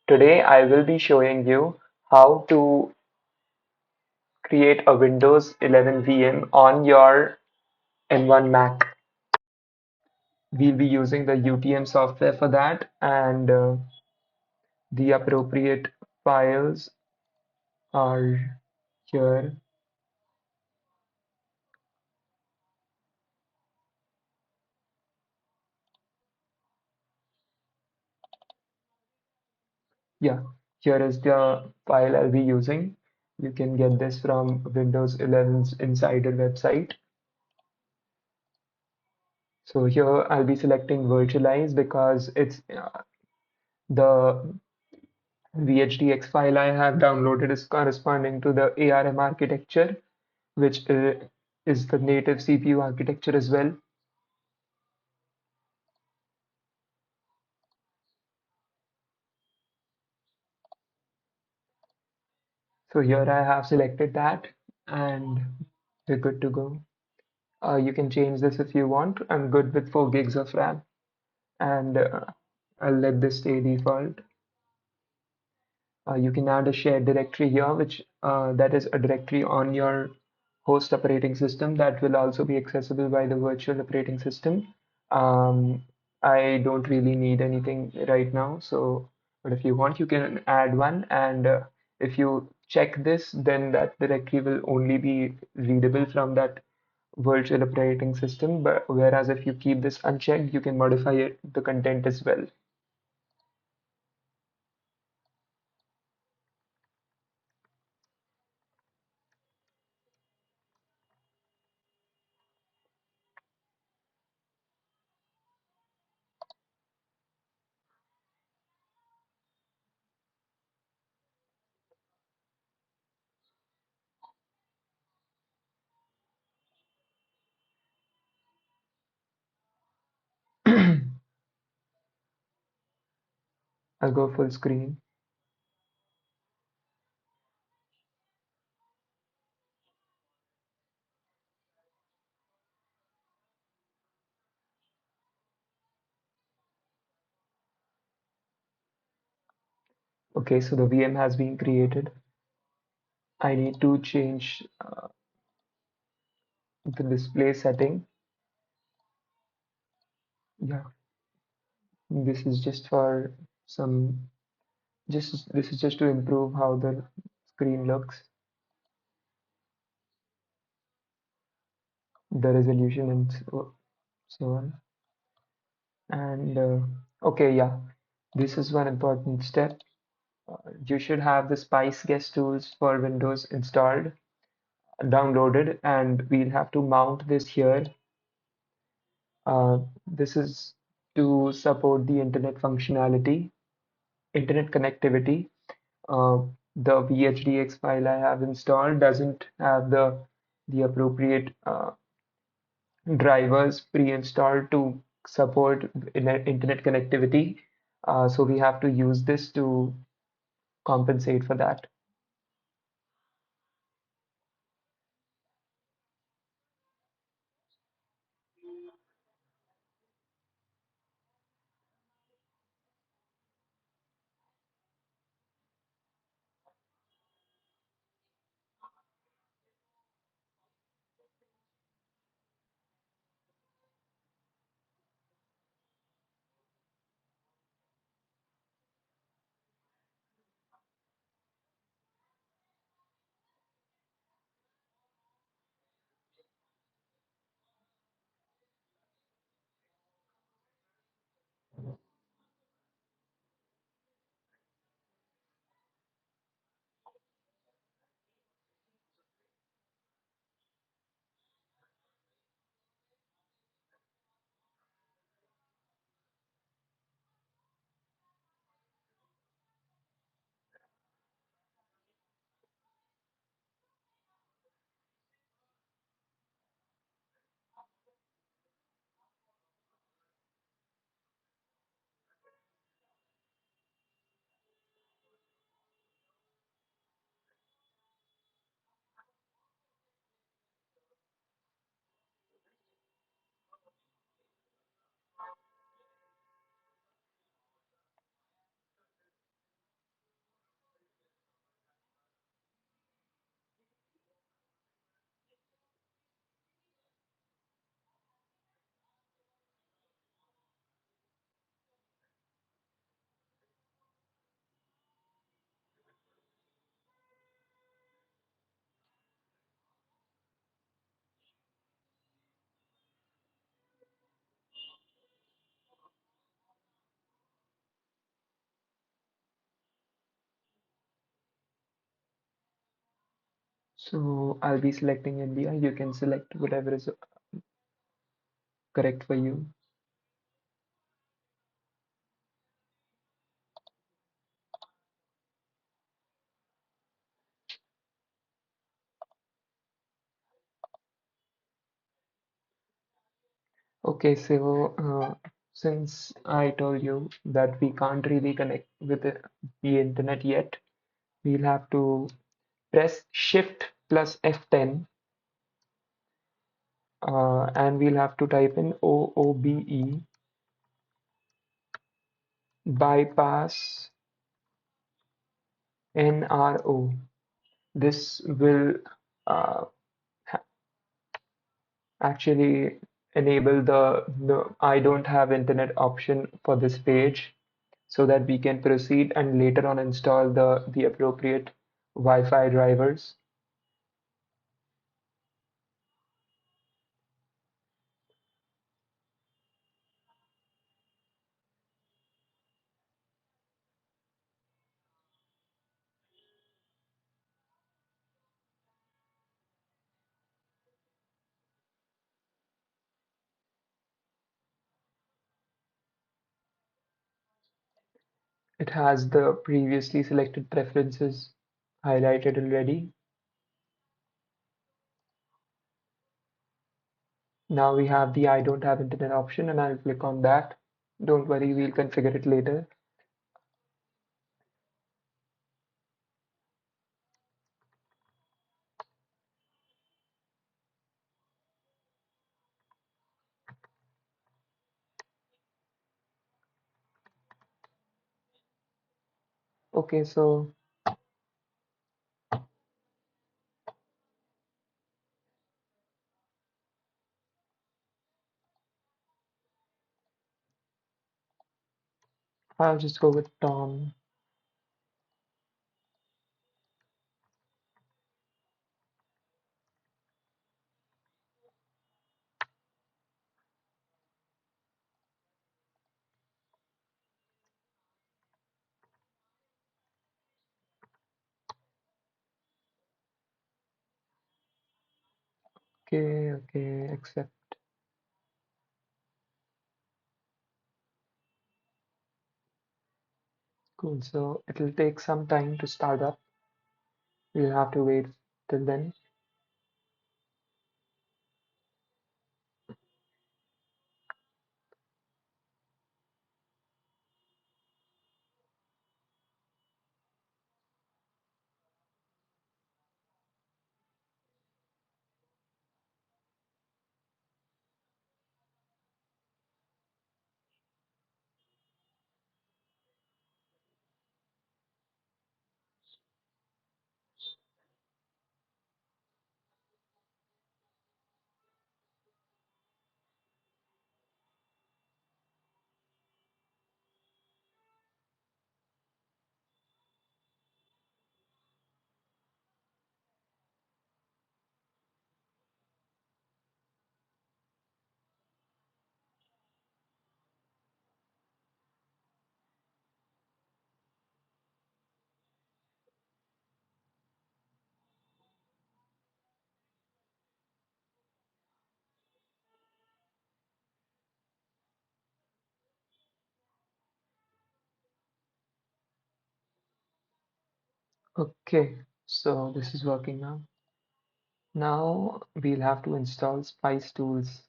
Today I will be showing you how to create a Windows 11 VM on your M1 Mac. We'll be using the UTM software for that, and the appropriate files are here. Yeah, here is the file I'll be using. You can get this from Windows 11's Insider website. So here I'll be selecting virtualize because it's the VHDX file I have downloaded is corresponding to the ARM architecture, which is the native CPU architecture as well. So here I have selected that and we're good to go. You can change this if you want. I'm good with 4 gigs of RAM and I'll let this stay default. You can add a shared directory here, which that is a directory on your host operating system that will also be accessible by the virtual operating system. Um, I don't really need anything right now, so but if you want, you can add one, and if you check this, then that directory will only be readable from that virtual operating system. But whereas if you keep this unchecked, you can modify the content as well. I'll go full screen. Okay, so the VM has been created. I need to change the display setting. Yeah, this is just for some, just this is just to improve how the screen looks, the resolution and so on. And okay, yeah, this is one important step. You should have the Spice guest tools for Windows installed, downloaded, and we'll have to mount this here. This is to support the internet functionality, internet connectivity. Uh, the VHDX file I have installed doesn't have the appropriate drivers pre-installed to support internet connectivity. So we have to use this to compensate for that. So I'll be selecting India. You can select whatever is correct for you. Okay, so since I told you that we can't really connect with the internet yet, we'll have to press Shift plus F10, and we'll have to type in OOBE bypass NRO. This will uh, actually enable the I don't have internet option for this page so that we can proceed and later on install the appropriate Wi-Fi drivers. It has the previously selected preferences highlighted already. Now we have the I don't have internet option and I'll click on that. Don't worry, we'll configure it later. Okay, so I'll just go with Tom. Okay, okay, accept. Cool. So it'll take some time to start up. We'll have to wait till then. Okay, so this is working now. Now we'll have to install Spice Tools.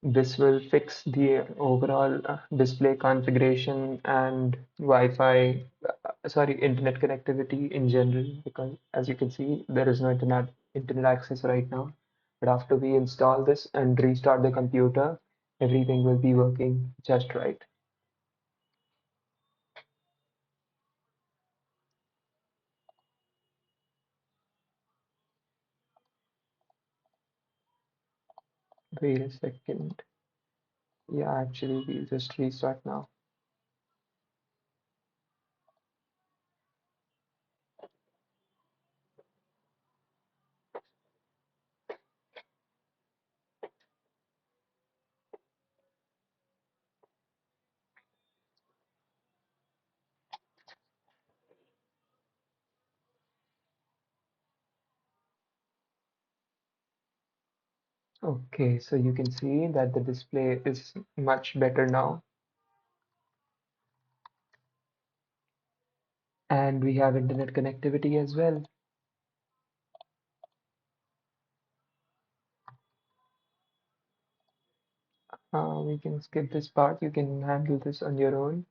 This will fix the overall display configuration and Wi-Fi, sorry, internet connectivity in general, because as you can see, there is no internet access right now. But after we install this and restart the computer, everything will be working just right. Wait a second. Yeah, actually, we'll just restart now. Okay, so you can see that the display is much better now, and we have internet connectivity as well. We can skip this part. You can handle this on your own.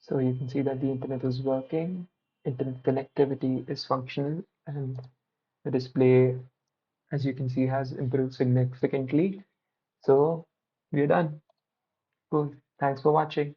So you can see that the internet is working, internet connectivity is functional, and the display, as you can see, has improved significantly. So we're done. Cool. Thanks for watching.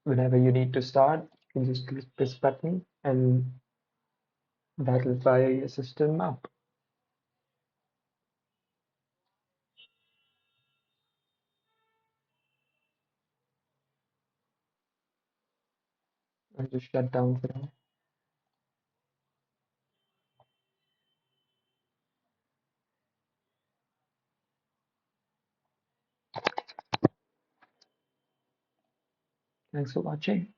Whenever you need to start, you can just click this button and that'll fire your system up. I'll just shut down for now. Thanks for watching.